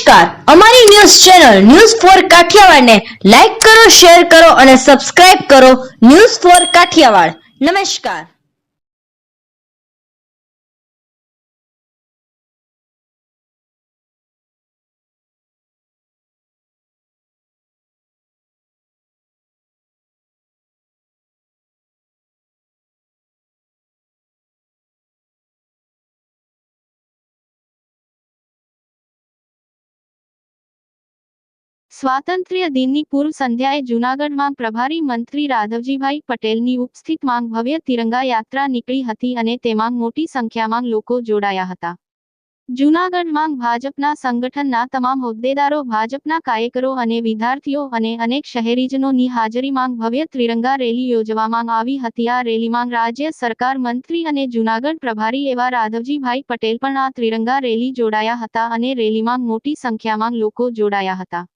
નમસ્કાર, અમારી news channel news for Kathiawad ને લાઈક કરો, શેર કરો અને સબસ્ક્રાઇબ કરો. News for Kathiawad. નમસ્કાર. સ્વાતંત્ર્ય દિનની પૂર્વ સંધ્યાએ જૂનાગઢમાં પ્રભારી મંત્રી રાઘવજીભાઈ પટેલની ઉપસ્થિતિમાં ભવ્ય તિરંગા યાત્રા નીકળી હતી અને તેમાં મોટી સંખ્યામાં લોકો જોડાયા હતા. જૂનાગઢમાં ભાજપના સંગઠનના તમામ હોદ્દેદારો, ભાજપના કાર્યકરો અને વિદ્યાર્થીઓ અને અનેક શહેરીજનોની હાજરીમાં ભવ્ય ત્રિરંગા રેલી યોજવામાં આવી હતી. આ રેલીમાં રાજ્ય સરકાર મંત્રી અને જૂનાગઢ પ્રભારી એવા રાઘવજીભાઈ પટેલ પણ આ ત્રિરંગા રેલી જોડાયા હતા અને રેલીમાં મોટી સંખ્યામાં લોકો જોડાયા હતા.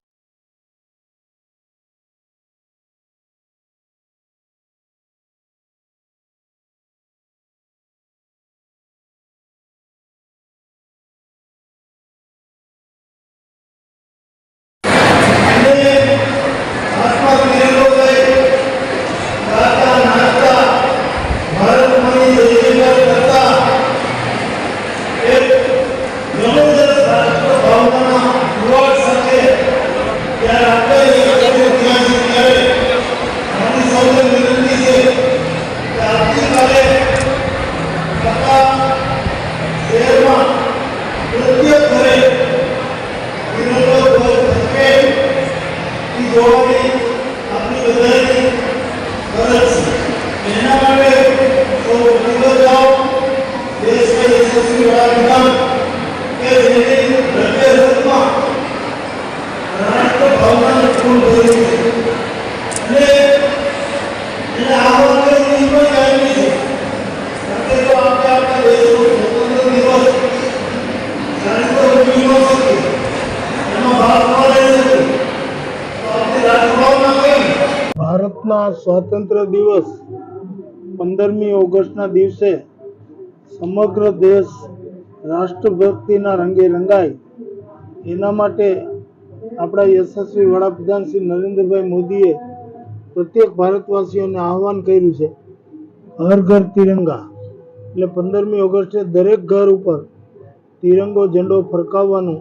ભારતના સ્વાતંત્ર્ય દિવસ 15મી ઓગસ્ટના દિવસે સમગ્ર દેશ રાષ્ટ્રભક્તિના રંગે રંગાય એના માટે આપણા યશસ્વી વડાપ્રધાન શ્રી નરેન્દ્રભાઈ મોદીએ પ્રત્યેક ભારતવાસીઓને આહવાન કર્યું છે, હર ઘર તિરંગા. એટલે 15મી ઓગસ્ટે દરેક ઘર ઉપર તિરંગો ઝંડો ફરકાવવાનું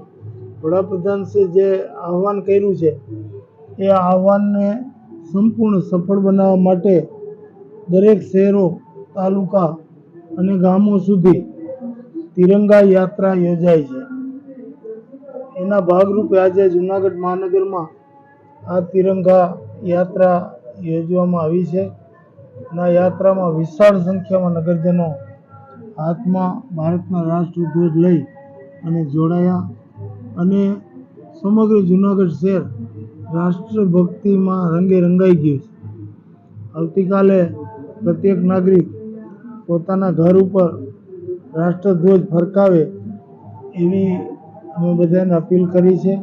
વડાપ્રધાનશ્રી જે આહવાન કર્યું છે એ આહવાનને સંપૂર્ણ સફળ બનાવવા માટે દરેક શહેરો, તાલુકા અને ગામો સુધી તિરંગા યાત્રા યોજાય છે. એના ભાગરૂપે આજે જૂનાગઢ મહાનગરમાં આ તિરંગા યાત્રા યોજવામાં આવી છે. આ યાત્રામાં વિશાળ સંખ્યામાં નગરજનો હાથમાં ભારતના રાષ્ટ્રધ્વજ લઈ અને જોડાયા અને સમગ્ર જૂનાગઢ શહેર રાષ્ટ્રભક્તિમાં રંગે રંગાઈ ગયું છે. આવતીકાલે પ્રત્યેક નાગરિક પોતાના ઘર ઉપર રાષ્ટ્રધ્વજ ફરકાવે એવી અમે બધાને અપીલ કરી છે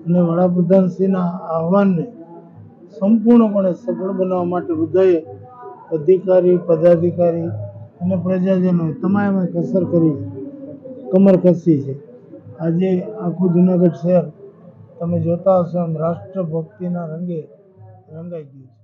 અને વડાપ્રધાનશ્રીના આહવાનને સંપૂર્ણપણે સફળ બનાવવા માટે બધાએ અધિકારી, પદાધિકારી અને પ્રજાજનોએ તમામે કસર કરી છે, કમર કસી છે. આજે આખું જૂનાગઢ શહેર તમે જોતા હશો એમ રાષ્ટ્રભક્તિના રંગે રંગાઈ ગયું છે.